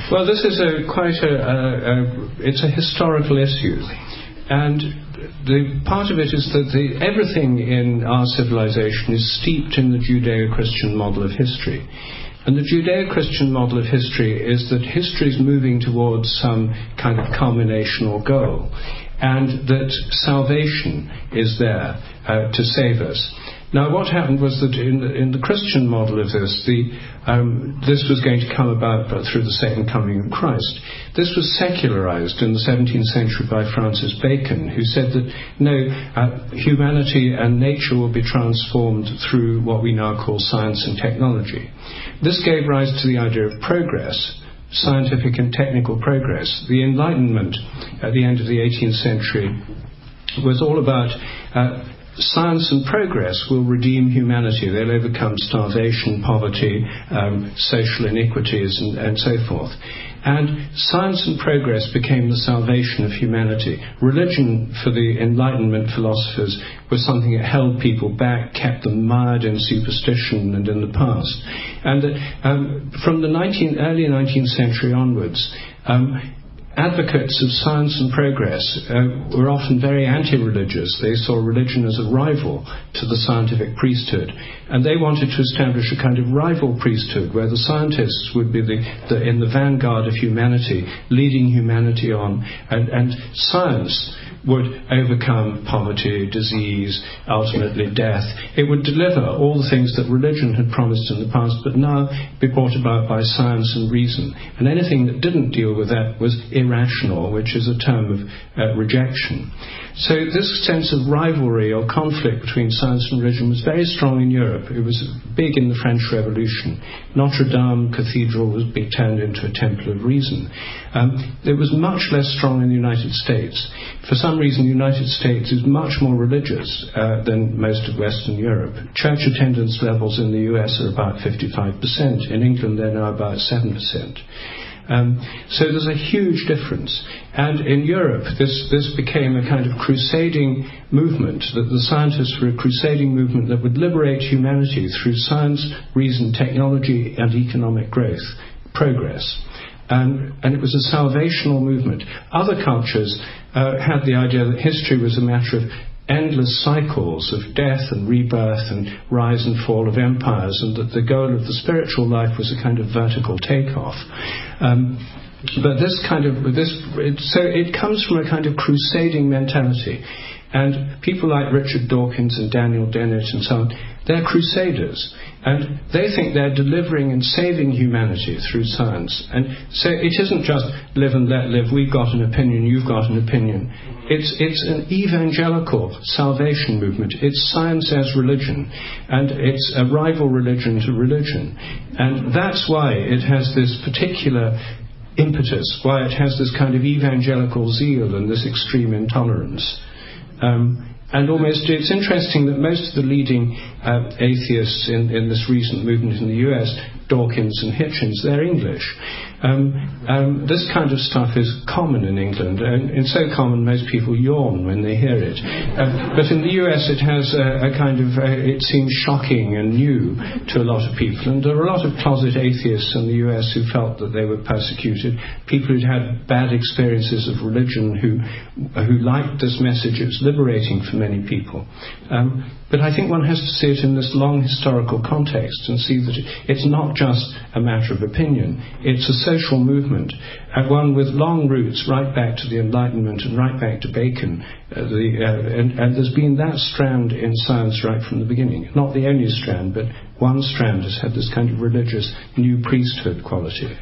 Well, this is it's a historical issue, and the part of it is that everything in our civilization is steeped in the Judeo-Christian model of history. And the Judeo-Christian model of history is that history is moving towards some kind of culmination or goal, and that salvation is there to save us. Now, what happened was that in the Christian model of this, this was going to come about through the second coming of Christ. This was secularized in the 17th century by Francis Bacon, who said that, no, humanity and nature will be transformed through what we now call science and technology. This gave rise to the idea of progress, scientific and technical progress. The Enlightenment at the end of the 18th century was all about science and progress will redeem humanity. They'll overcome starvation, poverty, social iniquities, and so forth. And science and progress became the salvation of humanity. Religion, for the Enlightenment philosophers, was something that held people back, kept them mired in superstition and in the past. And from the early 19th century onwards, advocates of science and progress were often very anti-religious. They saw religion as a rival to the scientific priesthood, and they wanted to establish a kind of rival priesthood where the scientists would be in the vanguard of humanity, leading humanity on, and science would overcome poverty, disease, ultimately death. It would deliver all the things that religion had promised in the past, but now be brought about by science and reason. And anything that didn't deal with that was irrational, which is a term of rejection. So this sense of rivalry or conflict between science and religion was very strong in Europe. It was big in the French Revolution. Notre Dame Cathedral was being turned into a temple of reason. It was much less strong in the United States. For some reason, the United States is much more religious than most of Western Europe. Church attendance levels in the US are about 55%. In England, they're now about 7%. So there's a huge difference. And in Europe, this became a kind of crusading movement, that the scientists were a crusading movement that would liberate humanity through science, reason, technology, and economic growth, progress. And it was a salvational movement. Other cultures had the idea that history was a matter of endless cycles of death and rebirth and rise and fall of empires, and that the goal of the spiritual life was a kind of vertical takeoff. But so it comes from a kind of crusading mentality. And people like Richard Dawkins and Daniel Dennett and so on, they're crusaders. And they think they're delivering and saving humanity through science. And so it isn't just live and let live, we've got an opinion, you've got an opinion. It's an evangelical salvation movement. It's science as religion. And it's a rival religion to religion. And that's why it has this particular impetus, why it has this kind of evangelical zeal and this extreme intolerance. And almost, it's interesting that most of the leading atheists in this recent movement in the US, Dawkins and Hitchens, they're English. This kind of stuff is common in England, and it's so common most people yawn when they hear it. But in the US it has a kind of, it seems shocking and new to a lot of people, and there are a lot of closet atheists in the US who felt that they were persecuted, people who'd had bad experiences of religion who liked this message. It was liberating for many people. But I think one has to see it in this long historical context and see that it's not just a matter of opinion. It's a social movement, and one with long roots right back to the Enlightenment and right back to Bacon. And there's been that strand in science right from the beginning. Not the only strand, but one strand has had this kind of religious new priesthood quality.